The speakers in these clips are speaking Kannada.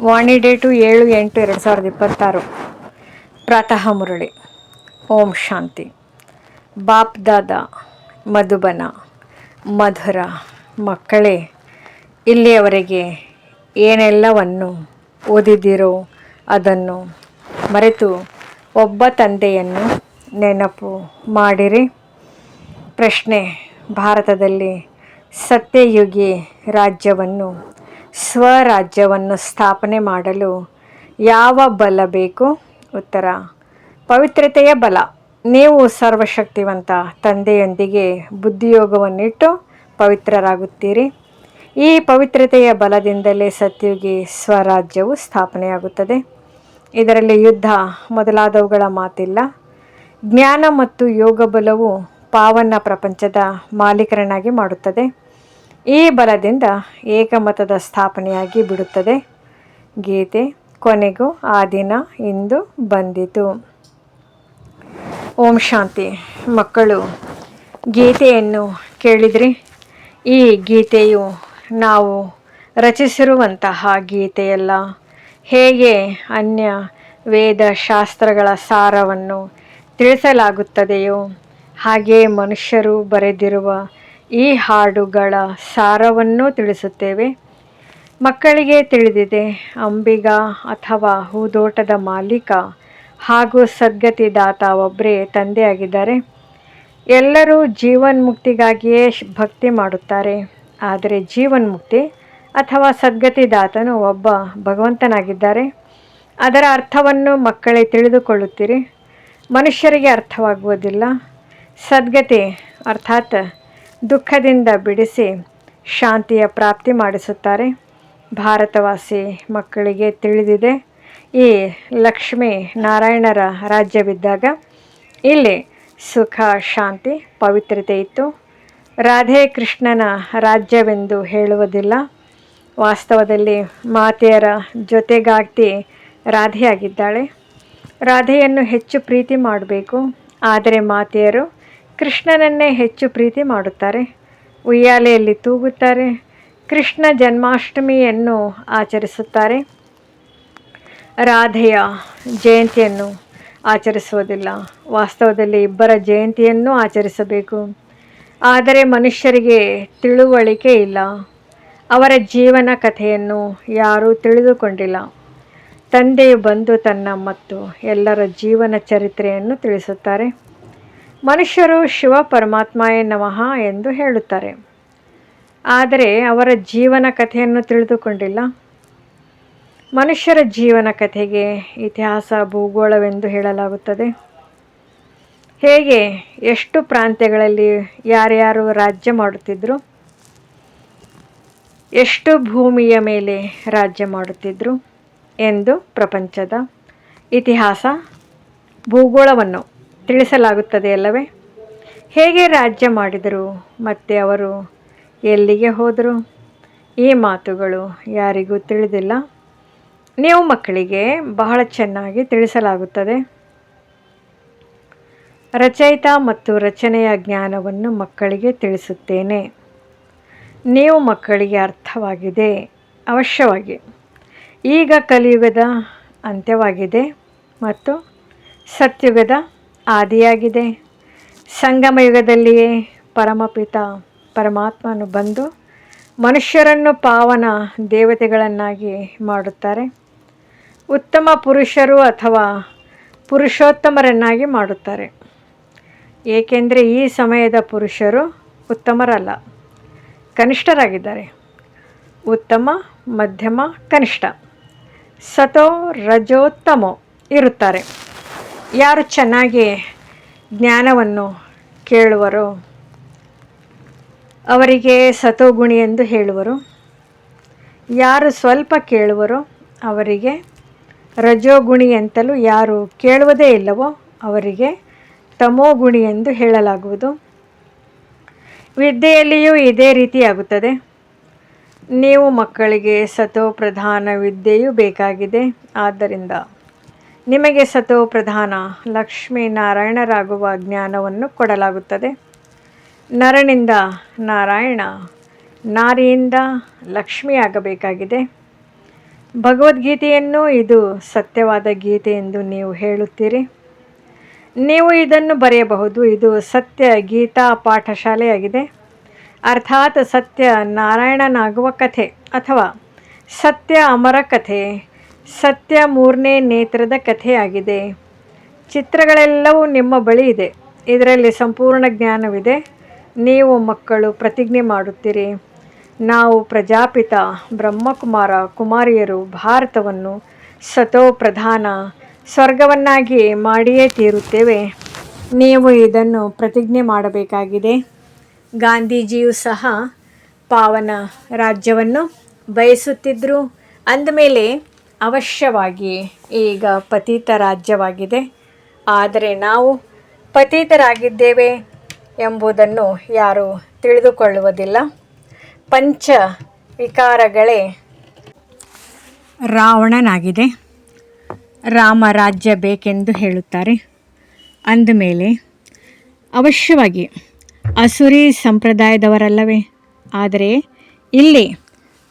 ವಾಣಿ ಡೇಟು 7/8/2026. ಪ್ರಾತಃ ಮುರಳಿ. ಓಂ ಶಾಂತಿ. ಬಾಪ್ ದಾದಾ ಮಧುಬನ ಮಧುರ ಮಕ್ಕಳೇ, ಇಲ್ಲಿಯವರೆಗೆ ಏನೆಲ್ಲವನ್ನು ಓದಿದ್ದೀರೋ ಅದನ್ನು ಮರೆತು ಒಬ್ಬ ತಂದೆಯನ್ನು ನೆನಪು ಮಾಡಿರಿ. ಪ್ರಶ್ನೆ: ಭಾರತದಲ್ಲಿ ಸತ್ಯಯುಗಿ ರಾಜ್ಯವನ್ನು, ಸ್ವರಾಜ್ಯವನ್ನು ಸ್ಥಾಪನೆ ಮಾಡಲು ಯಾವ ಬಲ ಬೇಕು? ಉತ್ತರ: ಪವಿತ್ರತೆಯ ಬಲ. ನೀವು ಸರ್ವಶಕ್ತಿವಂತ ತಂದೆಯೊಂದಿಗೆ ಬುದ್ಧಿಯೋಗವನ್ನಿಟ್ಟು ಪವಿತ್ರರಾಗುತ್ತೀರಿ. ಈ ಪವಿತ್ರತೆಯ ಬಲದಿಂದಲೇ ಸತ್ಯಯುಗಿ ಸ್ವರಾಜ್ಯವು ಸ್ಥಾಪನೆಯಾಗುತ್ತದೆ. ಇದರಲ್ಲಿ ಯುದ್ಧ ಮೊದಲಾದವುಗಳ ಮಾತಿಲ್ಲ. ಜ್ಞಾನ ಮತ್ತು ಯೋಗ ಬಲವು ಪಾವನ ಪ್ರಪಂಚದ ಮಾಲೀಕರನ್ನಾಗಿ ಮಾಡುತ್ತದೆ. ಈ ಬಲದಿಂದ ಏಕಮತದ ಸ್ಥಾಪನೆಯಾಗಿ ಬಿಡುತ್ತದೆ. ಗೀತೆ: ಕೊನೆಗೂ ಆ ದಿನ ಇಂದು ಬಂದಿತು. ಓಂ ಶಾಂತಿ. ಮಕ್ಕಳು, ಗೀತೆಯನ್ನು ಕೇಳಿದ್ರಿ. ಈ ಗೀತೆಯು ನಾವು ರಚಿಸಿರುವಂತಹ ಗೀತೆಯಲ್ಲ. ಹೇಗೆ ಅನ್ಯ ವೇದ ಶಾಸ್ತ್ರಗಳ ಸಾರವನ್ನು ತಿಳಿಸಲಾಗುತ್ತದೆಯೋ ಹಾಗೆ ಮನುಷ್ಯರು ಬರೆದಿರುವ ಈ ಹಾಡುಗಳ ಸಾರವನ್ನು ತಿಳಿಸುತ್ತೇವೆ. ಮಕ್ಕಳಿಗೆ ತಿಳಿದಿದೆ, ಅಂಬಿಗ ಅಥವಾ ಹೂದೋಟದ ಮಾಲೀಕ ಹಾಗೂ ಸದ್ಗತಿದಾತ ಒಬ್ಬರೇ ತಂದೆಯಾಗಿದ್ದಾರೆ. ಎಲ್ಲರೂ ಜೀವನ್ಮುಕ್ತಿಗಾಗಿಯೇ ಭಕ್ತಿ ಮಾಡುತ್ತಾರೆ. ಆದರೆ ಜೀವನ್ಮುಕ್ತಿ ಅಥವಾ ಸದ್ಗತಿದಾತನು ಒಬ್ಬ ಭಗವಂತನಾಗಿದ್ದಾರೆ. ಅದರ ಅರ್ಥವನ್ನು ಮಕ್ಕಳೇ ತಿಳಿದುಕೊಳ್ಳುತ್ತೀರಿ. ಮನುಷ್ಯರಿಗೆ ಅರ್ಥವಾಗುವುದಿಲ್ಲ. ಸದ್ಗತಿ ಅರ್ಥಾತ್ ದುಃಖದಿಂದ ಬಿಡಿಸಿ ಶಾಂತಿಯ ಪ್ರಾಪ್ತಿ ಮಾಡಿಸುತ್ತಾರೆ. ಭಾರತವಾಸಿ ಮಕ್ಕಳಿಗೆ ತಿಳಿದಿದೆ, ಈ ಲಕ್ಷ್ಮೀ ನಾರಾಯಣರ ರಾಜ್ಯವಿದ್ದಾಗ ಇಲ್ಲಿ ಸುಖ, ಶಾಂತಿ, ಪವಿತ್ರತೆ ಇತ್ತು. ರಾಧೆ ಕೃಷ್ಣನ ರಾಜ್ಯವೆಂದು ಹೇಳುವುದಿಲ್ಲ. ವಾಸ್ತವದಲ್ಲಿ ಮಾತೆಯರ ಜೊತೆಗಾಗ್ತಿ ರಾಧೆಯಾಗಿದ್ದಾಳೆ. ರಾಧೆಯನ್ನು ಹೆಚ್ಚು ಪ್ರೀತಿ ಮಾಡಬೇಕು. ಆದರೆ ಮಾತೆಯರು ಕೃಷ್ಣನನ್ನೇ ಹೆಚ್ಚು ಪ್ರೀತಿ ಮಾಡುತ್ತಾರೆ. ಉಯ್ಯಾಲೆಯಲ್ಲಿ ತೂಗುತ್ತಾರೆ. ಕೃಷ್ಣ ಜನ್ಮಾಷ್ಟಮಿಯನ್ನು ಆಚರಿಸುತ್ತಾರೆ. ರಾಧೆಯ ಜಯಂತಿಯನ್ನು ಆಚರಿಸುವುದಿಲ್ಲ. ವಾಸ್ತವದಲ್ಲಿ ಇಬ್ಬರ ಜಯಂತಿಯನ್ನು ಆಚರಿಸಬೇಕು. ಆದರೆ ಮನುಷ್ಯರಿಗೆ ತಿಳುವಳಿಕೆ ಇಲ್ಲ. ಅವರ ಜೀವನ ಕಥೆಯನ್ನು ಯಾರೂ ತಿಳಿದುಕೊಂಡಿಲ್ಲ. ತಂದೆಯು ಬಂದು ತನ್ನ ಮತ್ತು ಎಲ್ಲರ ಜೀವನ ಚರಿತ್ರೆಯನ್ನು ತಿಳಿಸುತ್ತಾರೆ. ಮನುಷ್ಯರು ಶಿವ ಪರಮಾತ್ಮಾಯ ನಮಃ ಎಂದು ಹೇಳುತ್ತಾರೆ. ಆದರೆ ಅವರ ಜೀವನ ಕಥೆಯನ್ನು ತಿಳಿದುಕೊಂಡಿಲ್ಲ. ಮನುಷ್ಯರ ಜೀವನ ಕಥೆಗೆ ಇತಿಹಾಸ, ಭೂಗೋಳವೆಂದು ಹೇಳಲಾಗುತ್ತದೆ. ಹೇಗೆ ಎಷ್ಟು ಪ್ರಾಂತ್ಯಗಳಲ್ಲಿ ಯಾರ್ಯಾರು ರಾಜ್ಯ ಮಾಡುತ್ತಿದ್ದರು, ಎಷ್ಟು ಭೂಮಿಯ ಮೇಲೆ ರಾಜ್ಯ ಮಾಡುತ್ತಿದ್ದರು ಎಂದು ಪ್ರಪಂಚದ ಇತಿಹಾಸ, ಭೂಗೋಳವನ್ನು ತಿಳಿಸಲಾಗುತ್ತದೆ ಅಲ್ಲವೇ? ಹೇಗೆ ರಾಜ್ಯ ಮಾಡಿದರು ಮತ್ತು ಅವರು ಎಲ್ಲಿಗೆ ಹೋದರು? ಈ ಮಾತುಗಳು ಯಾರಿಗೂ ತಿಳಿದಿಲ್ಲ. ನೀವು ಮಕ್ಕಳಿಗೆ ಬಹಳ ಚೆನ್ನಾಗಿ ತಿಳಿಸಲಾಗುತ್ತದೆ. ರಚಯಿತ ಮತ್ತು ರಚನೆಯ ಜ್ಞಾನವನ್ನು ಮಕ್ಕಳಿಗೆ ತಿಳಿಸುತ್ತೇನೆ. ನೀವು ಮಕ್ಕಳಿಗೆ ಅರ್ಥವಾಗಿದೆ ಅವಶ್ಯವಾಗಿ. ಈಗ ಕಲಿಯುಗದ ಅಂತ್ಯವಾಗಿದೆ ಮತ್ತು ಸತ್ಯುಗದ ಆದಿಯಾಗಿದೆ. ಸಂಗಮ ಯುಗದಲ್ಲಿಯೇ ಪರಮಪಿತ ಪರಮಾತ್ಮನು ಬಂದು ಮನುಷ್ಯರನ್ನು ಪಾವನ ದೇವತೆಗಳನ್ನಾಗಿ ಮಾಡುತ್ತಾರೆ. ಉತ್ತಮ ಪುರುಷರು ಅಥವಾ ಪುರುಷೋತ್ತಮರನ್ನಾಗಿ ಮಾಡುತ್ತಾರೆ. ಏಕೆಂದರೆ ಈ ಸಮಯದ ಪುರುಷರು ಉತ್ತಮರಲ್ಲ, ಕನಿಷ್ಠರಾಗಿದ್ದಾರೆ. ಉತ್ತಮ, ಮಧ್ಯಮ, ಕನಿಷ್ಠ, ಸತೋ ರಜೋ ತಮೋ ಇರುತ್ತಾರೆ. ಯಾರು ಚೆನ್ನಾಗಿ ಜ್ಞಾನವನ್ನು ಕೇಳುವರೋ ಅವರಿಗೆ ಸತೋಗುಣಿ ಎಂದು ಹೇಳುವರು. ಯಾರು ಸ್ವಲ್ಪ ಕೇಳುವರೋ ಅವರಿಗೆ ರಜೋಗುಣಿ ಎಂತಲೂ, ಯಾರು ಕೇಳುವುದೇ ಇಲ್ಲವೋ ಅವರಿಗೆ ತಮೋಗುಣಿ ಎಂದು ಹೇಳಲಾಗುವುದು. ವಿದ್ಯೆಯಲ್ಲಿಯೂ ಇದೇ ರೀತಿಯಾಗುತ್ತದೆ. ನೀವು ಮಕ್ಕಳಿಗೆ ಸತೋ ಪ್ರಧಾನ ವಿದ್ಯೆಯೂ ಬೇಕಾಗಿದೆ. ಆದ್ದರಿಂದ ನಿಮಗೆ ಸತೋ ಪ್ರಧಾನ ಲಕ್ಷ್ಮೀ ನಾರಾಯಣರಾಗುವ ಜ್ಞಾನವನ್ನು ಕೊಡಲಾಗುತ್ತದೆ. ನರನಿಂದ ನಾರಾಯಣ, ನಾರಿಯಿಂದ ಲಕ್ಷ್ಮಿಯಾಗಬೇಕಾಗಿದೆ. ಭಗವದ್ಗೀತೆಯನ್ನು ಇದು ಸತ್ಯವಾದ ಗೀತೆ ಎಂದು ನೀವು ಹೇಳುತ್ತೀರಿ. ನೀವು ಇದನ್ನು ಬರೆಯಬಹುದು. ಇದು ಸತ್ಯ ಗೀತಾ ಪಾಠಶಾಲೆಯಾಗಿದೆ. ಅರ್ಥಾತ್ ಸತ್ಯ ನಾರಾಯಣನಾಗುವ ಕಥೆ ಅಥವಾ ಸತ್ಯ ಅಮರ ಕಥೆ, ಸತ್ಯ ಮೂರನೇ ನೇತ್ರದ ಕಥೆಯಾಗಿದೆ. ಚಿತ್ರಗಳೆಲ್ಲವೂ ನಿಮ್ಮ ಬಳಿ ಇದೆ. ಇದರಲ್ಲಿ ಸಂಪೂರ್ಣ ಜ್ಞಾನವಿದೆ. ನೀವು ಮಕ್ಕಳು ಪ್ರತಿಜ್ಞೆ ಮಾಡುತ್ತೀರಿ, ನಾವು ಪ್ರಜಾಪಿತ ಬ್ರಹ್ಮಕುಮಾರ ಕುಮಾರಿಯರು ಭಾರತವನ್ನು ಸತೋ ಪ್ರಧಾನ ಸ್ವರ್ಗವನ್ನಾಗಿ ಮಾಡಿಯೇ ತೀರುತ್ತೇವೆ. ನೀವು ಇದನ್ನು ಪ್ರತಿಜ್ಞೆ ಮಾಡಬೇಕಾಗಿದೆ. ಗಾಂಧೀಜಿಯೂ ಸಹ ಪಾವನ ರಾಜ್ಯವನ್ನು ಬಯಸುತ್ತಿದ್ದರು. ಅಂದಮೇಲೆ ಅವಶ್ಯವಾಗಿ ಈಗ ಪತಿತ ರಾಜ್ಯವಾಗಿದೆ. ಆದರೆ ನಾವು ಪತಿತರಾಗಿದ್ದೇವೆ ಎಂಬುದನ್ನು ಯಾರೂ ತಿಳಿದುಕೊಳ್ಳುವುದಿಲ್ಲ. ಪಂಚ ವಿಕಾರಗಳೇ ರಾವಣನಾಗಿದೆ. ರಾಮ ರಾಜ್ಯ ಬೇಕೆಂದು ಹೇಳುತ್ತಾರೆ. ಅಂದಮೇಲೆ ಅವಶ್ಯವಾಗಿ ಅಸುರಿ ಸಂಪ್ರದಾಯದವರಲ್ಲವೇ? ಆದರೆ ಇಲ್ಲಿ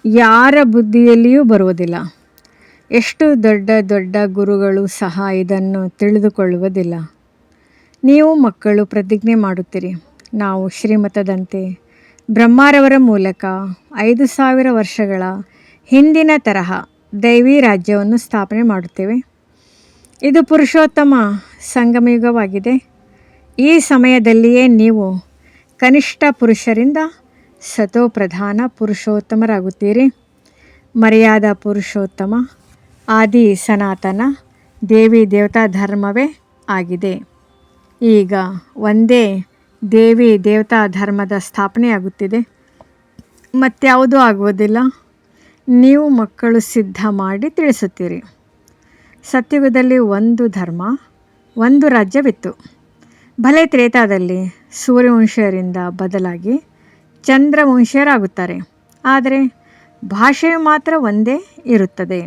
ಯಾರ ಬುದ್ಧಿಯಲ್ಲಿಯೂ ಬರುವುದಿಲ್ಲ. ಎಷ್ಟು ದೊಡ್ಡ ದೊಡ್ಡ ಗುರುಗಳು ಸಹ ಇದನ್ನು ತಿಳಿದುಕೊಳ್ಳುವುದಿಲ್ಲ. ನೀವು ಮಕ್ಕಳು ಪ್ರತಿಜ್ಞೆ ಮಾಡುತ್ತೀರಿ, ನಾವು ಶ್ರೀಮತದಂತೆ ಬ್ರಹ್ಮರವರ ಮೂಲಕ 5000 ವರ್ಷಗಳ ಹಿಂದಿನ ತರಹ ದೈವಿ ರಾಜ್ಯವನ್ನು ಸ್ಥಾಪನೆ ಮಾಡುತ್ತೇವೆ. ಇದು ಪುರುಷೋತ್ತಮ ಸಂಗಮಯುಗವಾಗಿದೆ. ಈ ಸಮಯದಲ್ಲಿಯೇ ನೀವು ಕನಿಷ್ಠ ಪುರುಷರಿಂದ ಸತೋಪ್ರಧಾನ ಪುರುಷೋತ್ತಮರಾಗುತ್ತೀರಿ. ಮರ್ಯಾದಾ ಪುರುಷೋತ್ತಮ ಆದಿ ಸನಾತನ ದೇವಿ ದೇವತಾ ಧರ್ಮವೇ ಆಗಿದೆ. ಈಗ ಒಂದೇ ದೇವಿ ದೇವತಾ ಧರ್ಮದ ಸ್ಥಾಪನೆಯಾಗುತ್ತಿದೆ, ಮತ್ಯಾವುದೂ ಆಗುವುದಿಲ್ಲ. ನೀವು ಮಕ್ಕಳು ಸಿದ್ಧ ಮಾಡಿ ತಿಳಿಸುತ್ತೀರಿ. ಸತ್ಯುಗದಲ್ಲಿ ಒಂದು ಧರ್ಮ, ಒಂದು ರಾಜ್ಯವಿತ್ತು. ಭಲೆ ತ್ರೇತಾದಲ್ಲಿ ಸೂರ್ಯವಂಶೀಯರಿಂದ ಬದಲಾಗಿ ಚಂದ್ರವಂಶೀಯರಾಗುತ್ತಾರೆ. ಆದರೆ ಭಾಷೆಯು ಮಾತ್ರ ಒಂದೇ ಇರುತ್ತದೆ.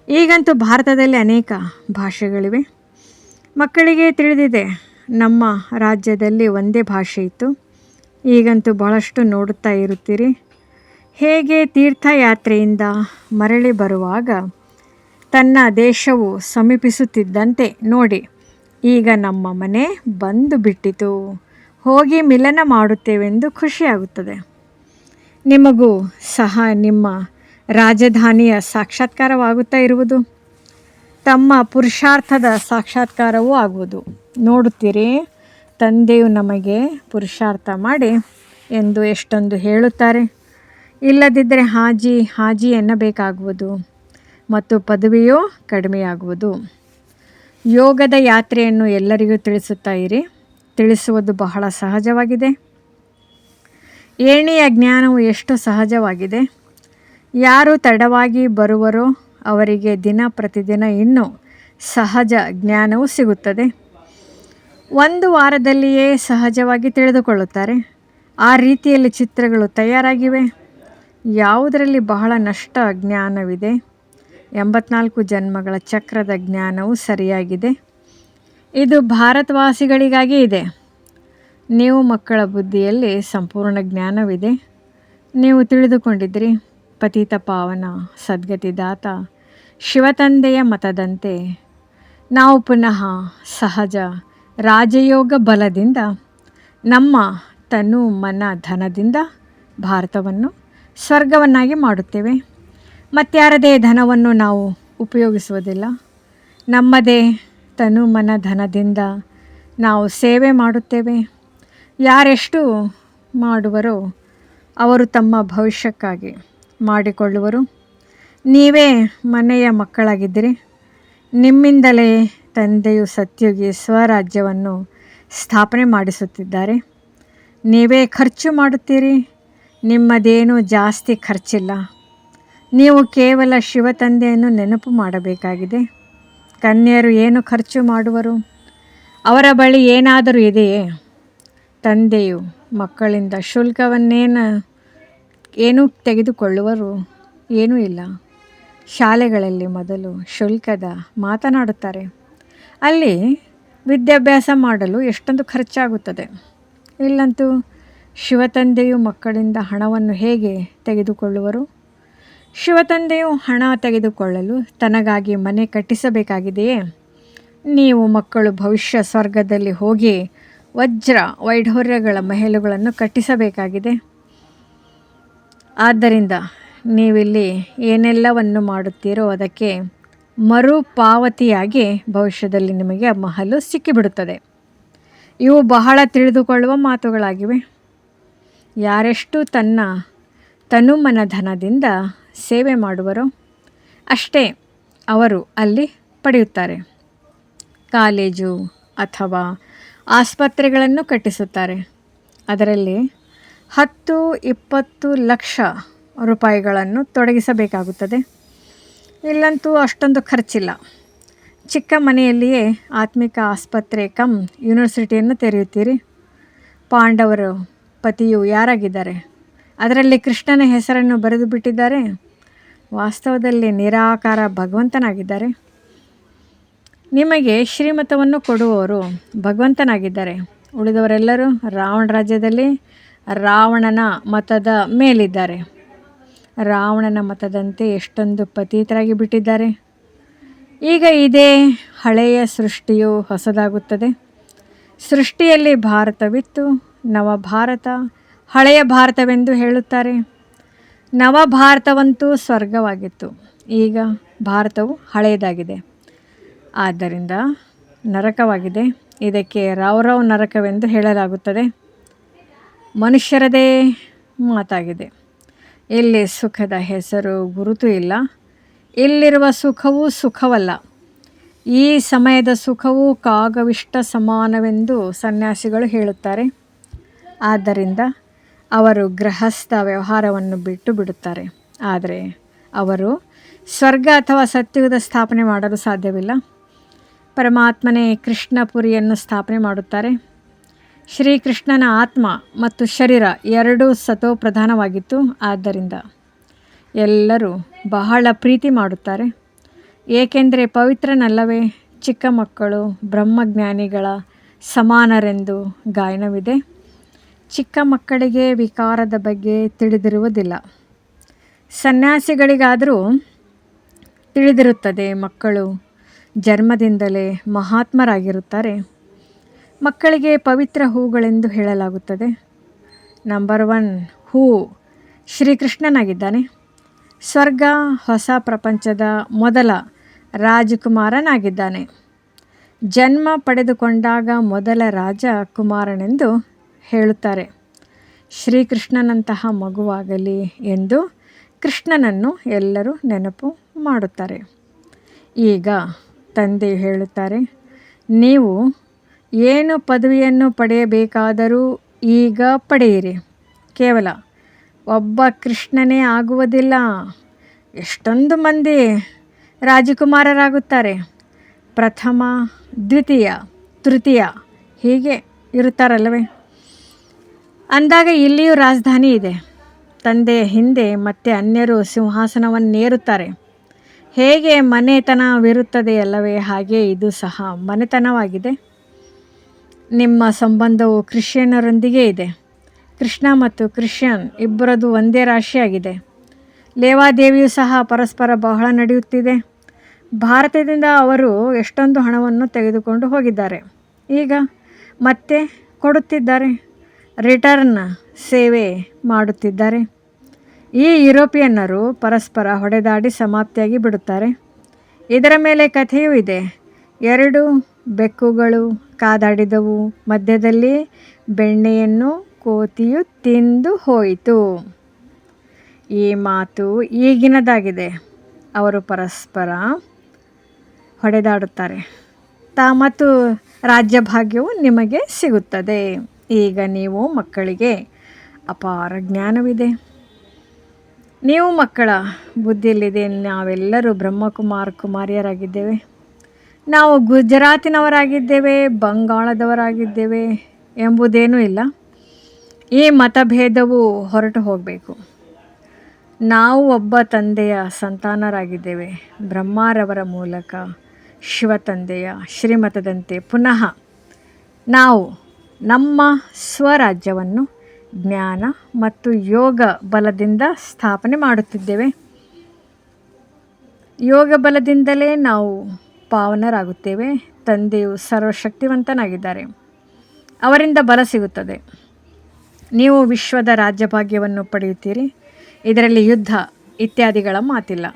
ಈಗಂತೂ ಭಾರತದಲ್ಲಿ ಅನೇಕ ಭಾಷೆಗಳಿವೆ. ಮಕ್ಕಳಿಗೆ ತಿಳಿದಿದೆ, ನಮ್ಮ ರಾಜ್ಯದಲ್ಲಿ ಒಂದೇ ಭಾಷೆ ಇತ್ತು. ಈಗಂತೂ ಬಹಳಷ್ಟು ನೋಡುತ್ತಾ ಇರುತ್ತೀರಿ. ಹೇಗೆ ತೀರ್ಥಯಾತ್ರೆಯಿಂದ ಮರಳಿ ಬರುವಾಗ ತನ್ನ ದೇಶವು ಸಮೀಪಿಸುತ್ತಿದ್ದಂತೆ ನೋಡಿ, ಈಗ ನಮ್ಮ ಮನೆ ಬಂದು ಬಿಟ್ಟಿತು, ಹೋಗಿ ಮಿಲನ ಮಾಡುತ್ತೇವೆಂದು ಖುಷಿಯಾಗುತ್ತದೆ. ನಿಮಗೂ ಸಹ ನಿಮ್ಮ ರಾಜಧಾನಿಯ ಸಾಕ್ಷಾತ್ಕಾರವಾಗುತ್ತಾ ಇರುವುದು, ತಮ್ಮ ಪುರುಷಾರ್ಥದ ಸಾಕ್ಷಾತ್ಕಾರವೂ ಆಗುವುದು. ನೋಡುತ್ತೀರಿ, ತಂದೆಯು ನಮಗೆ ಪುರುಷಾರ್ಥ ಮಾಡಿ ಎಂದು ಎಷ್ಟೊಂದು ಹೇಳುತ್ತಾರೆ. ಇಲ್ಲದಿದ್ದರೆ ಹಾಜಿ ಹಾಜಿ ಎನ್ನಬೇಕಾಗುವುದು ಮತ್ತು ಪದವಿಯೂ ಕಡಿಮೆಯಾಗುವುದು. ಯೋಗದ ಯಾತ್ರೆಯನ್ನು ಎಲ್ಲರಿಗೂ ತಿಳಿಸುತ್ತಾ ಇರಿ. ತಿಳಿಸುವುದು ಬಹಳ ಸಹಜವಾಗಿದೆ. ಏಣಿಯ ಜ್ಞಾನವು ಎಷ್ಟು ಸಹಜವಾಗಿದೆ. ಯಾರು ತಡವಾಗಿ ಬರುವರೋ ಅವರಿಗೆ ದಿನ ಪ್ರತಿದಿನ ಇನ್ನೂ ಸಹಜ ಜ್ಞಾನವು ಸಿಗುತ್ತದೆ. ಒಂದು ವಾರದಲ್ಲಿಯೇ ಸಹಜವಾಗಿ ತಿಳಿದುಕೊಳ್ಳುತ್ತಾರೆ. ಆ ರೀತಿಯಲ್ಲಿ ಚಿತ್ರಗಳು ತಯಾರಾಗಿವೆ. ಯಾವುದರಲ್ಲಿ ಬಹಳ ನಷ್ಟ ಜ್ಞಾನವಿದೆ. 84 ಜನ್ಮಗಳ ಚಕ್ರದ ಜ್ಞಾನವು ಸರಿಯಾಗಿದೆ. ಇದು ಭಾರತವಾಸಿಗಳಿಗಾಗಿ ಇದೆ. ನೀವು ಮಕ್ಕಳ ಬುದ್ಧಿಯಲ್ಲಿ ಸಂಪೂರ್ಣ ಜ್ಞಾನವಿದೆ. ನೀವು ತಿಳಿದುಕೊಂಡಿದ್ರಿ, ಪತಿತ ಪಾವನ ಸದ್ಗತಿದಾತ ಶಿವತಂದೆಯ ಮತದಂತೆ ನಾವು ಪುನಃ ಸಹಜ ರಾಜಯೋಗ ಬಲದಿಂದ ನಮ್ಮ ತನು ಮನ ಧನದಿಂದ ಭಾರತವನ್ನು ಸ್ವರ್ಗವನ್ನಾಗಿ ಮಾಡುತ್ತೇವೆ. ಮತ್ಯಾರದೇ ಧನವನ್ನು ನಾವು ಉಪಯೋಗಿಸುವುದಿಲ್ಲ. ನಮ್ಮದೇ ತನು ಮನ ಧನದಿಂದ ನಾವು ಸೇವೆ ಮಾಡುತ್ತೇವೆ. ಯಾರೆಷ್ಟು ಮಾಡುವರೋ ಅವರು ತಮ್ಮ ಭವಿಷ್ಯಕ್ಕಾಗಿ ಮಾಡಿಕೊಳ್ಳುವರು. ನೀವೇ ಮನೆಯ ಮಕ್ಕಳಾಗಿದ್ದಿರಿ. ನಿಮ್ಮಿಂದಲೇ ತಂದೆಯು ಸತ್ಯುಗಿ ಸ್ವರಾಜ್ಯವನ್ನು ಸ್ಥಾಪನೆ ಮಾಡಿಸುತ್ತಿದ್ದಾರೆ. ನೀವೇ ಖರ್ಚು ಮಾಡುತ್ತೀರಿ. ನಿಮ್ಮದೇನೂ ಜಾಸ್ತಿ ಖರ್ಚಿಲ್ಲ. ನೀವು ಕೇವಲ ಶಿವತಂದೆಯನ್ನು ನೆನಪು ಮಾಡಬೇಕಾಗಿದೆ. ಕನ್ಯರು ಏನು ಖರ್ಚು ಮಾಡುವರು? ಅವರ ಬಳಿ ಏನಾದರೂ ಇದೆಯೇ? ತಂದೆಯು ಮಕ್ಕಳಿಂದ ಏನೂ ತೆಗೆದುಕೊಳ್ಳುವರು? ಏನೂ ಇಲ್ಲ. ಶಾಲೆಗಳಲ್ಲಿ ಮೊದಲು ಶುಲ್ಕದ ಮಾತನಾಡುತ್ತಾರೆ. ಅಲ್ಲಿ ವಿದ್ಯಾಭ್ಯಾಸ ಮಾಡಲು ಎಷ್ಟೊಂದು ಖರ್ಚಾಗುತ್ತದೆ. ಇಲ್ಲಂತೂ ಶಿವತಂದೆಯು ಮಕ್ಕಳಿಂದ ಹಣವನ್ನು ಹೇಗೆ ತೆಗೆದುಕೊಳ್ಳುವರು? ಶಿವತಂದೆಯು ಹಣ ತೆಗೆದುಕೊಳ್ಳಲು ತನಗಾಗಿ ಮನೆ ಕಟ್ಟಿಸಬೇಕಾಗಿದೆಯೇ? ನೀವು ಮಕ್ಕಳು ಭವಿಷ್ಯ ಸ್ವರ್ಗದಲ್ಲಿ ಹೋಗಿ ವಜ್ರ ವೈಢೂರ್ಯಗಳ ಮಹಲುಗಳನ್ನು ಕಟ್ಟಿಸಬೇಕಾಗಿದೆ. ಆದ್ದರಿಂದ ನೀವಿಲ್ಲಿ ಏನೆಲ್ಲವನ್ನು ಮಾಡುತ್ತೀರೋ ಅದಕ್ಕೆ ಮರುಪಾವತಿಯಾಗಿ ಭವಿಷ್ಯದಲ್ಲಿ ನಿಮಗೆ ಮಹಲು ಸಿಕ್ಕಿಬಿಡುತ್ತದೆ. ಇವು ಬಹಳ ತಿಳಿದುಕೊಳ್ಳುವ ಮಾತುಗಳಾಗಿವೆ. ಯಾರೆಷ್ಟು ತನ್ನ ತನುಮನಧನದಿಂದ ಸೇವೆ ಮಾಡುವರೋ ಅಷ್ಟೇ ಅವರು ಅಲ್ಲಿ ಪಡೆಯುತ್ತಾರೆ. ಕಾಲೇಜು ಅಥವಾ ಆಸ್ಪತ್ರೆಗಳನ್ನು ಕಟ್ಟಿಸುತ್ತಾರೆ. ಅದರಲ್ಲಿ 10-20 ಲಕ್ಷ ರೂಪಾಯಿಗಳನ್ನು ತೊಡಗಿಸಬೇಕಾಗುತ್ತದೆ. ಇಲ್ಲಂತೂ ಅಷ್ಟೊಂದು ಖರ್ಚಿಲ್ಲ. ಚಿಕ್ಕ ಮನೆಯಲ್ಲಿಯೇ ಆತ್ಮಿಕ ಆಸ್ಪತ್ರೆ ಕಮ್ ಯೂನಿವರ್ಸಿಟಿಯನ್ನು ತೆರೆಯುತ್ತೀರಿ. ಪಾಂಡವರು ಪತಿಯು ಯಾರಾಗಿದ್ದಾರೆ? ಅದರಲ್ಲಿ ಕೃಷ್ಣನ ಹೆಸರನ್ನು ಬರೆದು ಬಿಟ್ಟಿದ್ದಾರೆ. ವಾಸ್ತವದಲ್ಲಿ ನಿರಾಕಾರ ಭಗವಂತನಾಗಿದ್ದಾರೆ. ನಿಮಗೆ ಶ್ರೀಮತವನ್ನು ಕೊಡುವವರು ಭಗವಂತನಾಗಿದ್ದಾರೆ. ಉಳಿದವರೆಲ್ಲರೂ ರಾವಣ ರಾಜ್ಯದಲ್ಲಿ ರಾವಣನ ಮತದ ಮೇಲಿದ್ದಾರೆ. ರಾವಣನ ಮತದಂತೆ ಎಷ್ಟೊಂದು ಪತೀತರಾಗಿ ಬಿಟ್ಟಿದ್ದಾರೆ. ಈಗ ಇದೇ ಹಳೆಯ ಸೃಷ್ಟಿಯು ಹೊಸದಾಗುತ್ತದೆ. ಸೃಷ್ಟಿಯಲ್ಲಿ ಭಾರತವಿತ್ತು, ನವಭಾರತ ಹಳೆಯ ಭಾರತವೆಂದು ಹೇಳುತ್ತಾರೆ. ನವಭಾರತವಂತೂ ಸ್ವರ್ಗವಾಗಿತ್ತು. ಈಗ ಭಾರತವು ಹಳೆಯದಾಗಿದೆ, ಆದ್ದರಿಂದ ನರಕವಾಗಿದೆ. ಇದಕ್ಕೆ ರೌರವ್ ನರಕವೆಂದು ಹೇಳಲಾಗುತ್ತದೆ. ಮನುಷ್ಯರದೇ ಮಾತಾಗಿದೆ. ಇಲ್ಲಿ ಸುಖದ ಹೆಸರು ಗುರುತು ಇಲ್ಲ. ಇಲ್ಲಿರುವ ಸುಖವೂ ಸುಖವಲ್ಲ. ಈ ಸಮಯದ ಸುಖವು ಕಾಗವಿಷ್ಟ ಸಮಾನವೆಂದು ಸನ್ಯಾಸಿಗಳು ಹೇಳುತ್ತಾರೆ. ಆದ್ದರಿಂದ ಅವರು ಗೃಹಸ್ಥ ವ್ಯವಹಾರವನ್ನು ಬಿಟ್ಟು ಬಿಡುತ್ತಾರೆ. ಆದರೆ ಅವರು ಸ್ವರ್ಗ ಅಥವಾ ಸತ್ಯುಗದ ಸ್ಥಾಪನೆ ಮಾಡಲು ಸಾಧ್ಯವಿಲ್ಲ. ಪರಮಾತ್ಮನೇ ಕೃಷ್ಣಪುರಿಯನ್ನು ಸ್ಥಾಪನೆ ಮಾಡುತ್ತಾರೆ. ಶ್ರೀಕೃಷ್ಣನ ಆತ್ಮ ಮತ್ತು ಶರೀರ ಎರಡೂ ಸತೋಪ್ರಧಾನವಾಗಿತ್ತು. ಆದ್ದರಿಂದ ಎಲ್ಲರೂ ಬಹಳ ಪ್ರೀತಿ ಮಾಡುತ್ತಾರೆ. ಏಕೆಂದರೆ ಪವಿತ್ರನಲ್ಲವೇ? ಚಿಕ್ಕ ಮಕ್ಕಳು ಬ್ರಹ್ಮಜ್ಞಾನಿಗಳ ಸಮಾನರೆಂದು ಗಾಯನವಿದೆ. ಚಿಕ್ಕ ಮಕ್ಕಳಿಗೆ ವಿಕಾರದ ಬಗ್ಗೆ ತಿಳಿದಿರುವುದಿಲ್ಲ. ಸನ್ಯಾಸಿಗಳಿಗಾದರೂ ತಿಳಿದಿರುತ್ತದೆ. ಮಕ್ಕಳು ಜನ್ಮದಿಂದಲೇ ಮಹಾತ್ಮರಾಗಿರುತ್ತಾರೆ. ಮಕ್ಕಳಿಗೆ ಪವಿತ್ರ ಹೂಗಳೆಂದು ಹೇಳಲಾಗುತ್ತದೆ. ನಂಬರ್ 1 ಹೂ ಶ್ರೀಕೃಷ್ಣನಾಗಿದ್ದಾನೆ. ಸ್ವರ್ಗ ಹೊಸ ಪ್ರಪಂಚದ ಮೊದಲ ರಾಜಕುಮಾರನಾಗಿದ್ದಾನೆ. ಜನ್ಮ ಪಡೆದುಕೊಂಡಾಗ ಮೊದಲ ರಾಜಕುಮಾರನೆಂದು ಹೇಳುತ್ತಾರೆ. ಶ್ರೀಕೃಷ್ಣನಂತಹ ಮಗುವಾಗಲಿ ಎಂದು ಕೃಷ್ಣನನ್ನು ಎಲ್ಲರೂ ನೆನಪು ಮಾಡುತ್ತಾರೆ. ಈಗ ತಂದೆಯು ಹೇಳುತ್ತಾರೆ, ನೀವು ಏನು ಪದವಿಯನ್ನು ಪಡೆಯಬೇಕಾದರೂ ಈಗ ಪಡೆಯಿರಿ. ಕೇವಲ ಒಬ್ಬ ಕೃಷ್ಣನೇ ಆಗುವುದಿಲ್ಲ. ಎಷ್ಟೊಂದು ಮಂದಿ ರಾಜಕುಮಾರರಾಗುತ್ತಾರೆ. ಪ್ರಥಮ, ದ್ವಿತೀಯ, ತೃತೀಯ ಹೀಗೆ ಇರುತ್ತಾರಲ್ಲವೇ? ಅಂದಾಗ ಇಲ್ಲಿಯೂ ರಾಜಧಾನಿ ಇದೆ. ತಂದೆಯ ಹಿಂದೆ ಮತ್ತೆ ಅನ್ಯರು ಸಿಂಹಾಸನವನ್ನೇರುತ್ತಾರೆ. ಹೇಗೆ ಮನೆತನವಿರುತ್ತದೆಯಲ್ಲವೇ ಹಾಗೆ ಇದು ಸಹ ಮನೆತನವಾಗಿದೆ. ನಿಮ್ಮ ಸಂಬಂಧವು ಕ್ರಿಶ್ಚಿಯನ್ನರೊಂದಿಗೆ ಇದೆ. ಕೃಷ್ಣ ಮತ್ತು ಕ್ರಿಶ್ಚಿಯನ್ ಇಬ್ಬರದು ಒಂದೇ ರಾಶಿಯಾಗಿದೆ. ಲೇವಾದೇವಿಯೂ ಸಹ ಪರಸ್ಪರ ಬಹಳ ನಡೆಯುತ್ತಿದೆ. ಭಾರತದಿಂದ ಅವರು ಎಷ್ಟೊಂದು ಹಣವನ್ನು ತೆಗೆದುಕೊಂಡು ಹೋಗಿದ್ದಾರೆ. ಈಗ ಮತ್ತೆ ಕೊಡುತ್ತಿದ್ದಾರೆ. ರಿಟರ್ನ್ ಸೇವೆ ಮಾಡುತ್ತಿದ್ದಾರೆ. ಈ ಯುರೋಪಿಯನ್ನರು ಪರಸ್ಪರ ಹೊಡೆದಾಡಿ ಸಮಾಪ್ತಿಯಾಗಿ ಬಿಡುತ್ತಾರೆ. ಇದರ ಮೇಲೆ ಕಥೆಯೂ ಇದೆ. 2 ಬೆಕ್ಕುಗಳು ಕಾದಾಡಿದವು. ಮಧ್ಯದಲ್ಲಿ ಬೆಣ್ಣೆಯನ್ನು ಕೋತಿಯು ತಿಂದು ಹೋಯಿತು. ಈ ಮಾತು ಈಗಿನದಾಗಿದೆ. ಅವರು ಪರಸ್ಪರ ಹೊಡೆದಾಡುತ್ತಾರೆ. ಮತ್ತು ರಾಜ್ಯಭಾಗ್ಯವು ನಿಮಗೆ ಸಿಗುತ್ತದೆ. ಈಗ ನೀವು ಮಕ್ಕಳಿಗೆ ಅಪಾರ ಜ್ಞಾನವಿದೆ. ನೀವು ಮಕ್ಕಳ ಬುದ್ಧಿಯಲ್ಲಿದೆ. ನಾವೆಲ್ಲರೂ ಕುಮಾರಿಯರಾಗಿದ್ದೇವೆ. ನಾವು ಗುಜರಾತಿನವರಾಗಿದ್ದೇವೆ, ಬಂಗಾಳದವರಾಗಿದ್ದೇವೆ ಎಂಬುದೇನೂ ಇಲ್ಲ. ಈ ಮತಭೇದವು ಹೊರಟು ಹೋಗಬೇಕು. ನಾವು ಒಬ್ಬ ತಂದೆಯ ಸಂತಾನರಾಗಿದ್ದೇವೆ. ಬ್ರಹ್ಮರವರ ಮೂಲಕ ಶಿವತಂದೆಯ ಶ್ರೀಮತದಂತೆ ಪುನಃ ನಾವು ನಮ್ಮ ಸ್ವರಾಜ್ಯವನ್ನು ಜ್ಞಾನ ಮತ್ತು ಯೋಗ ಬಲದಿಂದ ಸ್ಥಾಪನೆ ಮಾಡುತ್ತಿದ್ದೇವೆ. ಯೋಗ ಬಲದಿಂದಲೇ ನಾವು ಪಾವನರಾಗುತ್ತೇವೆ. ತಂದೆಯು ಸರ್ವಶಕ್ತಿವಂತನಾಗಿದ್ದಾರೆ, ಅವರಿಂದ ಬಲ ಸಿಗುತ್ತದೆ. ನೀವು ವಿಶ್ವದ ರಾಜ್ಯಭಾಗ್ಯವನ್ನು ಪಡೆಯುತ್ತೀರಿ. ಇದರಲ್ಲಿ ಯುದ್ಧ ಇತ್ಯಾದಿಗಳ ಮಾತಿಲ್ಲ.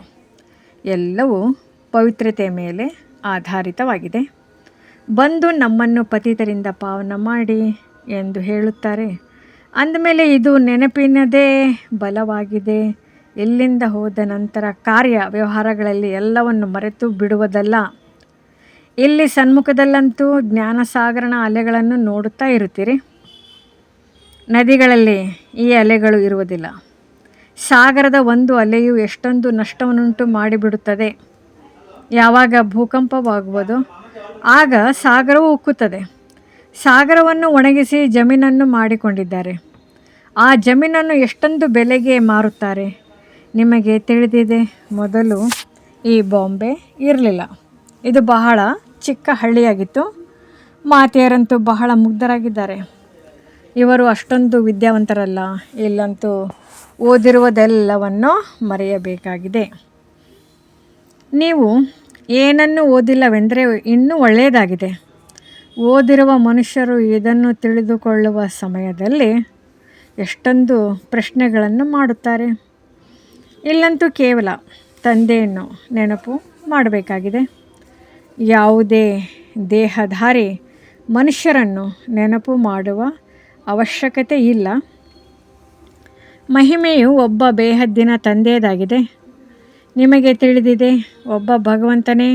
ಎಲ್ಲವೂ ಪವಿತ್ರತೆಯ ಮೇಲೆ ಆಧಾರಿತವಾಗಿದೆ. ಬಂದು ನಮ್ಮನ್ನು ಪತಿತರಿಂದ ಪಾವನ ಮಾಡಿ ಎಂದು ಹೇಳುತ್ತಾರೆ. ಅಂದಮೇಲೆ ಇದು ನೆನಪಿನದೇ ಬಲವಾಗಿದೆ. ಇಲ್ಲಿಂದ ಹೋದ ನಂತರ ಕಾರ್ಯ ವ್ಯವಹಾರಗಳಲ್ಲಿ ಎಲ್ಲವನ್ನು ಮರೆತು ಬಿಡುವುದಲ್ಲ. ಇಲ್ಲಿ ಸನ್ಮುಖದಲ್ಲಂತೂ ಜ್ಞಾನಸಾಗರನ ಅಲೆಗಳನ್ನು ನೋಡುತ್ತಾ ಇರುತ್ತೀರಿ. ನದಿಗಳಲ್ಲಿ ಈ ಅಲೆಗಳು ಇರುವುದಿಲ್ಲ. ಸಾಗರದ ಒಂದು ಅಲೆಯು ಎಷ್ಟೊಂದು ನಷ್ಟವನ್ನುಂಟು ಮಾಡಿಬಿಡುತ್ತದೆ. ಯಾವಾಗ ಭೂಕಂಪವಾಗುವುದೋ ಆಗ ಸಾಗರವು ಉಕ್ಕುತ್ತದೆ. ಸಾಗರವನ್ನು ಒಣಗಿಸಿ ಜಮೀನನ್ನು ಮಾಡಿಕೊಂಡಿದ್ದಾರೆ. ಆ ಜಮೀನನ್ನು ಎಷ್ಟೊಂದು ಬೆಲೆಗೆ ಮಾರುತ್ತಾರೆ. ನಿಮಗೆ ತಿಳಿದಿದೆ, ಮೊದಲು ಈ ಬಾಂಬೆ ಇರಲಿಲ್ಲ. ಇದು ಬಹಳ ಚಿಕ್ಕ ಹಳ್ಳಿಯಾಗಿತ್ತು. ಮಾತೆಯರಂತೂ ಬಹಳ ಮುಗ್ಧರಾಗಿದ್ದಾರೆ. ಇವರು ಅಷ್ಟೊಂದು ವಿದ್ಯಾವಂತರಲ್ಲ. ಇಲ್ಲಂತೂ ಓದಿರುವುದೆಲ್ಲವನ್ನು ಮರೆಯಬೇಕಾಗಿದೆ. ನೀವು ಏನನ್ನು ಓದಿಲ್ಲವೆಂದರೆ ಇನ್ನೂ ಒಳ್ಳೆಯದಾಗಿದೆ. ಓದಿರುವ ಮನುಷ್ಯರು ಇದನ್ನು ತಿಳಿದುಕೊಳ್ಳುವ ಸಮಯದಲ್ಲಿ ಎಷ್ಟೊಂದು ಪ್ರಶ್ನೆಗಳನ್ನು ಮಾಡುತ್ತಾರೆ. ಇಲ್ಲಂತೂ ಕೇವಲ ತಂದೆಯನ್ನು ನೆನಪು ಮಾಡಬೇಕಾಗಿದೆ. ಯಾವುದೇ ದೇಹಧಾರಿ ಮನುಷ್ಯರನ್ನು ನೆನಪು ಮಾಡುವ ಅವಶ್ಯಕತೆ ಇಲ್ಲ. ಮಹಿಮೆಯು ಒಬ್ಬ ಬೇಹದ್ದಿನ ತಂದೆಯದಾಗಿದೆ. ನಿಮಗೆ ತಿಳಿದಿದೆ, ಒಬ್ಬ ಭಗವಂತನೇ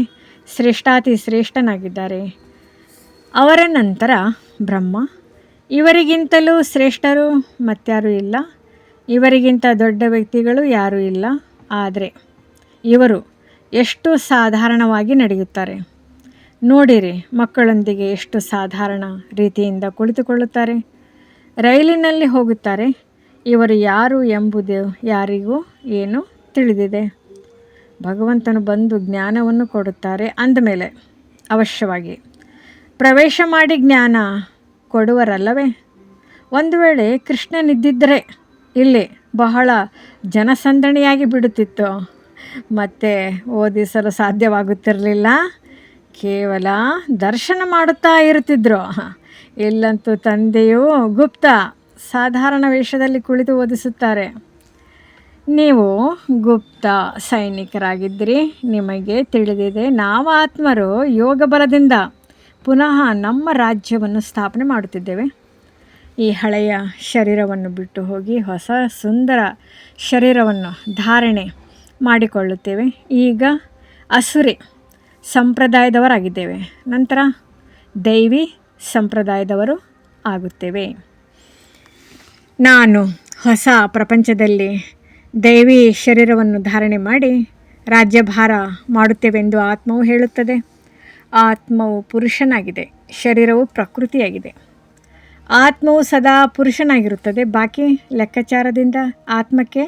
ಶ್ರೇಷ್ಠಾತಿ ಶ್ರೇಷ್ಠನಾಗಿದ್ದಾರೆ. ಅವರ ನಂತರ ಬ್ರಹ್ಮ. ಇವರಿಗಿಂತಲೂ ಶ್ರೇಷ್ಠರು ಮತ್ಯಾರೂ ಇಲ್ಲ. ಇವರಿಗಿಂತ ದೊಡ್ಡ ವ್ಯಕ್ತಿಗಳು ಯಾರೂ ಇಲ್ಲ. ಆದರೆ ಇವರು ಎಷ್ಟು ಸಾಧಾರಣವಾಗಿ ನಡೆಯುತ್ತಾರೆ. ನೋಡಿರಿ, ಮಕ್ಕಳೊಂದಿಗೆ ಎಷ್ಟು ಸಾಧಾರಣ ರೀತಿಯಿಂದ ಕುಳಿತುಕೊಳ್ಳುತ್ತಾರೆ. ರೈಲಿನಲ್ಲಿ ಹೋಗುತ್ತಾರೆ. ಇವರು ಯಾರು ಎಂಬುದು ಯಾರಿಗೂ ಏನು ತಿಳಿದಿದೆ. ಭಗವಂತನು ಬಂದು ಜ್ಞಾನವನ್ನು ಕೊಡುತ್ತಾರೆ ಅಂದಮೇಲೆ ಅವಶ್ಯವಾಗಿ ಪ್ರವೇಶ ಮಾಡಿ ಜ್ಞಾನ ಕೊಡುವರಲ್ಲವೇ? ಒಂದು ವೇಳೆ ಕೃಷ್ಣನಿದ್ದಿದ್ದರೆ ಇಲ್ಲಿ ಬಹಳ ಜನಸಂದಣಿಯಾಗಿ ಬಿಡುತ್ತಿತ್ತು. ಮತ್ತೆ ಓದಿಸಲು ಸಾಧ್ಯವಾಗುತ್ತಿರಲಿಲ್ಲ. ಕೇವಲ ದರ್ಶನ ಮಾಡುತ್ತಾ ಇರುತ್ತಿದ್ದರು. ಇಲ್ಲಂತೂ ತಂದೆಯು ಗುಪ್ತ ಸಾಧಾರಣ ವೇಷದಲ್ಲಿ ಕುಳಿತು ಓದಿಸುತ್ತಾರೆ. ನೀವು ಗುಪ್ತ ಸೈನಿಕರಾಗಿದ್ದಿರಿ. ನಿಮಗೆ ತಿಳಿದಿದೆ, ನಾವು ಆತ್ಮರು ಯೋಗ ಬಲದಿಂದ ಪುನಃ ನಮ್ಮ ರಾಜ್ಯವನ್ನು ಸ್ಥಾಪನೆ ಮಾಡುತ್ತಿದ್ದೇವೆ. ಈ ಹಳೆಯ ಶರೀರವನ್ನು ಬಿಟ್ಟು ಹೋಗಿ ಹೊಸ ಸುಂದರ ಶರೀರವನ್ನು ಧಾರಣೆ ಮಾಡಿಕೊಳ್ಳುತ್ತೇವೆ. ಈಗ ಅಸುರಿ ಸಂಪ್ರದಾಯದವರಾಗಿದ್ದೇವೆ, ನಂತರ ದೈವಿ ಸಂಪ್ರದಾಯದವರು ಆಗುತ್ತೇವೆ. ನಾನು ಹೊಸ ಪ್ರಪಂಚದಲ್ಲಿ ದೈವಿ ಶರೀರವನ್ನು ಧಾರಣೆ ಮಾಡಿ ರಾಜ್ಯಭಾರ ಮಾಡುತ್ತೇವೆಂದು ಆತ್ಮವು ಹೇಳುತ್ತದೆ. ಆತ್ಮವು ಪುರುಷನಾಗಿದೆ, ಶರೀರವು ಪ್ರಕೃತಿಯಾಗಿದೆ. ಆತ್ಮವು ಸದಾ ಪುರುಷನಾಗಿರುತ್ತದೆ. ಬಾಕಿ ಲೆಕ್ಕಾಚಾರದಿಂದ ಆತ್ಮಕ್ಕೆ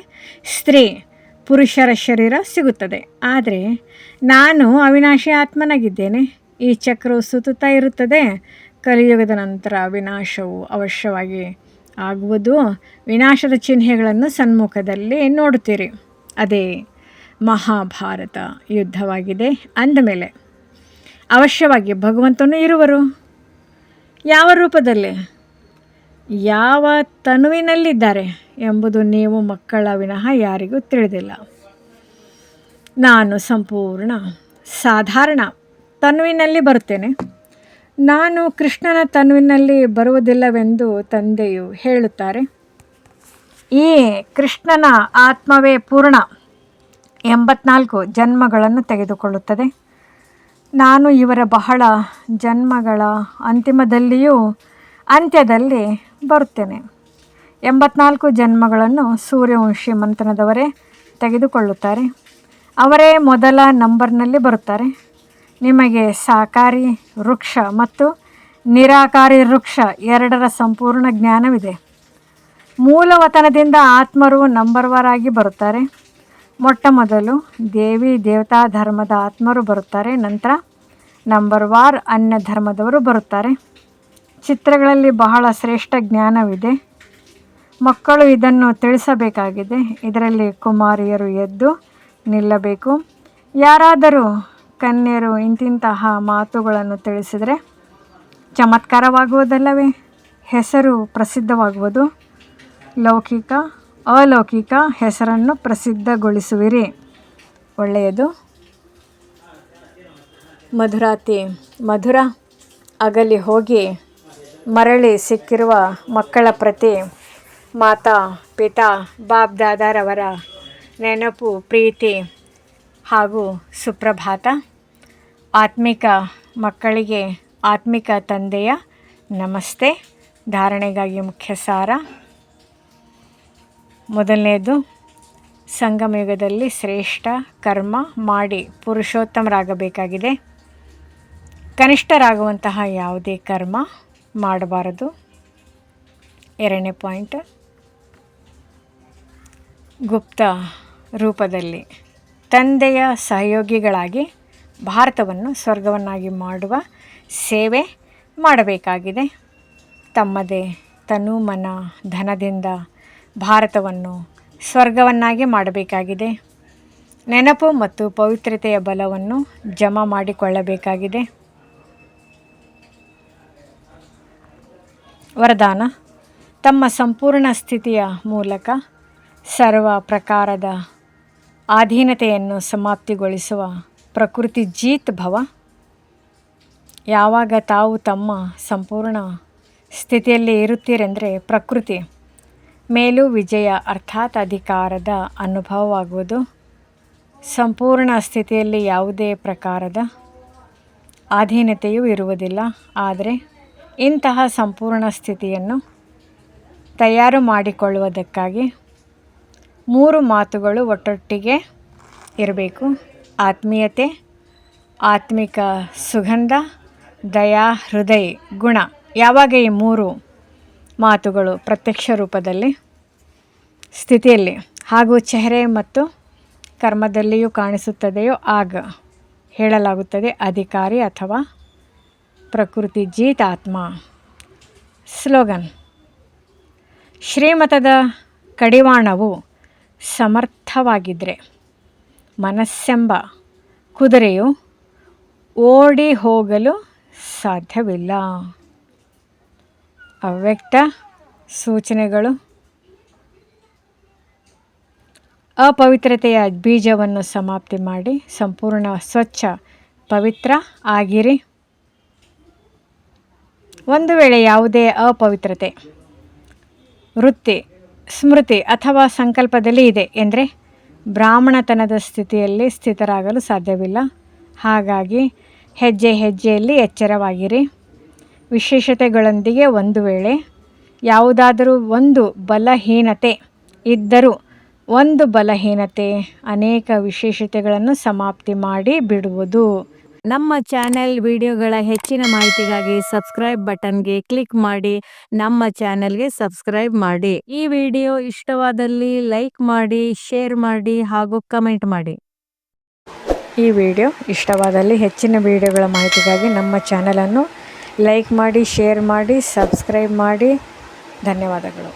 ಸ್ತ್ರೀ ಪುರುಷರ ಶರೀರ ಸಿಗುತ್ತದೆ. ಆದರೆ ನಾನು ಅವಿನಾಶಿ ಆತ್ಮನಾಗಿದ್ದೇನೆ. ಈ ಚಕ್ರವು ಸುತ್ತುತ್ತಾ ಇರುತ್ತದೆ. ಕಲಿಯುಗದ ನಂತರ ವಿನಾಶವು ಅವಶ್ಯವಾಗಿ ಆಗುವುದು. ವಿನಾಶದ ಚಿಹ್ನೆಗಳನ್ನು ಸನ್ಮುಖದಲ್ಲಿ ನೋಡುತ್ತೀರಿ. ಅದೇ ಮಹಾಭಾರತ ಯುದ್ಧವಾಗಿದೆ. ಅಂದಮೇಲೆ ಅವಶ್ಯವಾಗಿ ಭಗವಂತನು ಇರುವರು. ಯಾವ ರೂಪದಲ್ಲಿ, ಯಾವ ತನುವಿನಲ್ಲಿದ್ದಾರೆ ಎಂಬುದು ನೀವು ಮಕ್ಕಳ ವಿನಃ ಯಾರಿಗೂ ತಿಳಿದಿಲ್ಲ. ನಾನು ಸಂಪೂರ್ಣ ಸಾಧಾರಣ ತನುವಿನಲ್ಲಿ ಬರುತ್ತೇನೆ. ನಾನು ಕೃಷ್ಣನ ತನುವಿನಲ್ಲಿ ಬರುವುದಿಲ್ಲವೆಂದು ತಂದೆಯು ಹೇಳುತ್ತಾರೆ. ಈ ಕೃಷ್ಣನ ಆತ್ಮವೇ ಪೂರ್ಣ 84 ಜನ್ಮಗಳನ್ನು ತೆಗೆದುಕೊಳ್ಳುತ್ತದೆ. ನಾನು ಇವರ ಬಹಳ ಜನ್ಮಗಳ ಅಂತ್ಯದಲ್ಲಿ ಬರುತ್ತೇನೆ. 84 ಜನ್ಮಗಳನ್ನು ಸೂರ್ಯವಂಶಿ ಮಂಥನದವರೇ ತೆಗೆದುಕೊಳ್ಳುತ್ತಾರೆ. ಅವರೇ ಮೊದಲ ನಂಬರ್ನಲ್ಲಿ ಬರುತ್ತಾರೆ. ನಿಮಗೆ ಸಾಕಾರಿ ವೃಕ್ಷ ಮತ್ತು ನಿರಾಕಾರಿ ವೃಕ್ಷ ಎರಡರ ಸಂಪೂರ್ಣ ಜ್ಞಾನವಿದೆ. ಮೂಲವತನದಿಂದ ಆತ್ಮರು ನಂಬರ್ವಾರಾಗಿ ಬರುತ್ತಾರೆ. ಮೊಟ್ಟ ಮೊದಲು ದೇವಿ ದೇವತಾ ಧರ್ಮದ ಆತ್ಮರು ಬರುತ್ತಾರೆ. ನಂತರ ನಂಬರ್ವಾರ್ ಅನ್ಯ ಧರ್ಮದವರು ಬರುತ್ತಾರೆ. ಚಿತ್ರಗಳಲ್ಲಿ ಬಹಳ ಶ್ರೇಷ್ಠ ಜ್ಞಾನವಿದೆ. ಮಕ್ಕಳು ಇದನ್ನು ತಿಳಿಸಬೇಕಾಗಿದೆ. ಇದರಲ್ಲಿ ಕುಮಾರಿಯರು ಎದ್ದು ನಿಲ್ಲಬೇಕು. ಯಾರಾದರೂ ಕನ್ಯರು ಇಂತಿಂತಹ ಮಾತುಗಳನ್ನು ತಿಳಿಸಿದರೆ ಚಮತ್ಕಾರವಾಗುವುದಲ್ಲವೇ? ಹೆಸರು ಪ್ರಸಿದ್ಧವಾಗುವುದು. ಲೌಕಿಕ ಅಲೌಕಿಕ ಹೆಸರನ್ನು ಪ್ರಸಿದ್ಧಗೊಳಿಸುವಿರಿ. ಒಳ್ಳೆಯದು. ಮಧುರಾತಿ ಮಧುರ ಅಗಲಿ ಹೋಗಿ ಮರಳಿ ಸಿಕ್ಕಿರುವ ಮಕ್ಕಳ ಪ್ರತಿ ಮಾತಾ ಪಿತಾ ಬಾಪ್ ದಾದಾರವರ ನೆನಪು, ಪ್ರೀತಿ ಹಾಗೂ ಸುಪ್ರಭಾತ. ಆತ್ಮಿಕ ಮಕ್ಕಳಿಗೆ ಆತ್ಮಿಕ ತಂದೆಯ ನಮಸ್ತೆ. ಧಾರಣೆಗಾಗಿ ಮುಖ್ಯ ಸಾರ. ಮೊದಲನೇದು, ಸಂಗಮಯುಗದಲ್ಲಿ ಶ್ರೇಷ್ಠ ಕರ್ಮ ಮಾಡಿ ಪುರುಷೋತ್ತಮರಾಗಬೇಕಾಗಿದೆ. ಕನಿಷ್ಠರಾಗುವಂತಹ ಯಾವುದೇ ಕರ್ಮ ಮಾಡಬಾರದು. ಎರಡನೇ ಪಾಯಿಂಟ್, ಗುಪ್ತ ರೂಪದಲ್ಲಿ ತಂದೆಯ ಸಹಯೋಗಿಗಳಾಗಿ ಭಾರತವನ್ನು ಸ್ವರ್ಗವನ್ನಾಗಿ ಮಾಡುವ ಸೇವೆ ಮಾಡಬೇಕಾಗಿದೆ. ತಮ್ಮದೇ ತನು ಮನ ಧನದಿಂದ ಭಾರತವನ್ನು ಸ್ವರ್ಗವನ್ನಾಗಿ ಮಾಡಬೇಕಾಗಿದೆ. ನೆನಪು ಮತ್ತು ಪವಿತ್ರತೆಯ ಬಲವನ್ನು ಜಮಾ ಮಾಡಿಕೊಳ್ಳಬೇಕಾಗಿದೆ. ವರದಾನ: ತಮ್ಮ ಸಂಪೂರ್ಣ ಸ್ಥಿತಿಯ ಮೂಲಕ ಸರ್ವ ಪ್ರಕಾರದ ಅಧೀನತೆಯನ್ನು ಸಮಾಪ್ತಿಗೊಳಿಸುವ ಪ್ರಕೃತಿ ಜೀತ್ ಭವ. ಯಾವಾಗ ತಾವು ತಮ್ಮ ಸಂಪೂರ್ಣ ಸ್ಥಿತಿಯಲ್ಲಿ ಇರುತ್ತೀರೆಂದರೆ ಪ್ರಕೃತಿ ಮೇಲೂ ವಿಜಯ ಅರ್ಥಾತ್ ಅಧಿಕಾರದ ಅನುಭವವಾಗುವುದು. ಸಂಪೂರ್ಣ ಸ್ಥಿತಿಯಲ್ಲಿ ಯಾವುದೇ ಪ್ರಕಾರದ ಅಧೀನತೆಯೂ ಇರುವುದಿಲ್ಲ. ಆದರೆ ಇಂತಹ ಸಂಪೂರ್ಣ ಸ್ಥಿತಿಯನ್ನು ತಯಾರು ಮಾಡಿಕೊಳ್ಳುವುದಕ್ಕಾಗಿ 3 ಮಾತುಗಳು ಒಟ್ಟೊಟ್ಟಿಗೆ ಇರಬೇಕು. ಆತ್ಮೀಯತೆ, ಆತ್ಮಿಕ ಸುಗಂಧ, ದಯಾ, ಹೃದಯ ಗುಣ. ಯಾವಾಗ ಈ 3 ಮಾತುಗಳು ಪ್ರತ್ಯಕ್ಷ ರೂಪದಲ್ಲಿ ಸ್ಥಿತಿಯಲ್ಲಿ ಹಾಗೂ ಚೆಹರೆ ಮತ್ತು ಕರ್ಮದಲ್ಲಿಯೂ ಕಾಣಿಸುತ್ತದೆಯೋ ಆಗ ಹೇಳಲಾಗುತ್ತದೆ ಅಧಿಕಾರಿ ಅಥವಾ ಪ್ರಕೃತಿ ಜೀತ್ ಆತ್ಮ. ಸ್ಲೋಗನ್: ಶ್ರೀಮತದ ಕಡಿವಾಣವು ಸಮರ್ಥವಾಗಿದ್ದರೆ ಮನಸ್ಸೆಂಬ ಕುದುರೆಯು ಓಡಿ ಹೋಗಲು ಸಾಧ್ಯವಿಲ್ಲ. ಅವ್ಯಕ್ತ ಸೂಚನೆಗಳು: ಅಪವಿತ್ರತೆಯ ಬೀಜವನ್ನು ಸಮಾಪ್ತಿ ಮಾಡಿ ಸಂಪೂರ್ಣ ಸ್ವಚ್ಛ ಪವಿತ್ರ ಆಗಿರಿ. ಒಂದು ವೇಳೆ ಯಾವುದೇ ಅಪವಿತ್ರತೆ ವೃತ್ತಿ, ಸ್ಮೃತಿ ಅಥವಾ ಸಂಕಲ್ಪದಲ್ಲಿ ಇದೆ ಎಂದರೆ ಬ್ರಾಹ್ಮಣತನದ ಸ್ಥಿತಿಯಲ್ಲಿ ಸ್ಥಿತರಾಗಲು ಸಾಧ್ಯವಿಲ್ಲ. ಹಾಗಾಗಿ ಹೆಜ್ಜೆ ಹೆಜ್ಜೆಯಲ್ಲಿ ಎಚ್ಚರವಾಗಿರಿ. ವಿಶೇಷತೆಗಳೊಂದಿಗೆ ಒಂದು ವೇಳೆ ಯಾವುದಾದರೂ ಒಂದು ಬಲಹೀನತೆ ಇದ್ದರೂ ಒಂದು ಬಲಹೀನತೆ ಅನೇಕ ವಿಶೇಷತೆಗಳನ್ನು ಸಮಾಪ್ತಿ ಮಾಡಿ ಬಿಡುವುದು. ನಮ್ಮ ಚಾನೆಲ್ ವಿಡಿಯೋಗಳ ಹೆಚ್ಚಿನ ಮಾಹಿತಿಗಾಗಿ ಸಬ್ಸ್ಕ್ರೈಬ್ ಬಟನ್ಗೆ ಕ್ಲಿಕ್ ಮಾಡಿ ನಮ್ಮ ಚಾನೆಲ್ಗೆ ಸಬ್ಸ್ಕ್ರೈಬ್ ಮಾಡಿ. ಈ ವಿಡಿಯೋ ಇಷ್ಟವಾದಲ್ಲಿ ಲೈಕ್ ಮಾಡಿ, ಶೇರ್ ಮಾಡಿ ಹಾಗೂ ಕಮೆಂಟ್ ಮಾಡಿ. ಈ ವಿಡಿಯೋ ಇಷ್ಟವಾದಲ್ಲಿ ಹೆಚ್ಚಿನ ವಿಡಿಯೋಗಳ ಮಾಹಿತಿಗಾಗಿ ನಮ್ಮ ಚಾನಲನ್ನು ಲೈಕ್ ಮಾಡಿ, ಶೇರ್ ಮಾಡಿ, ಸಬ್ಸ್ಕ್ರೈಬ್ ಮಾಡಿ. ಧನ್ಯವಾದಗಳು.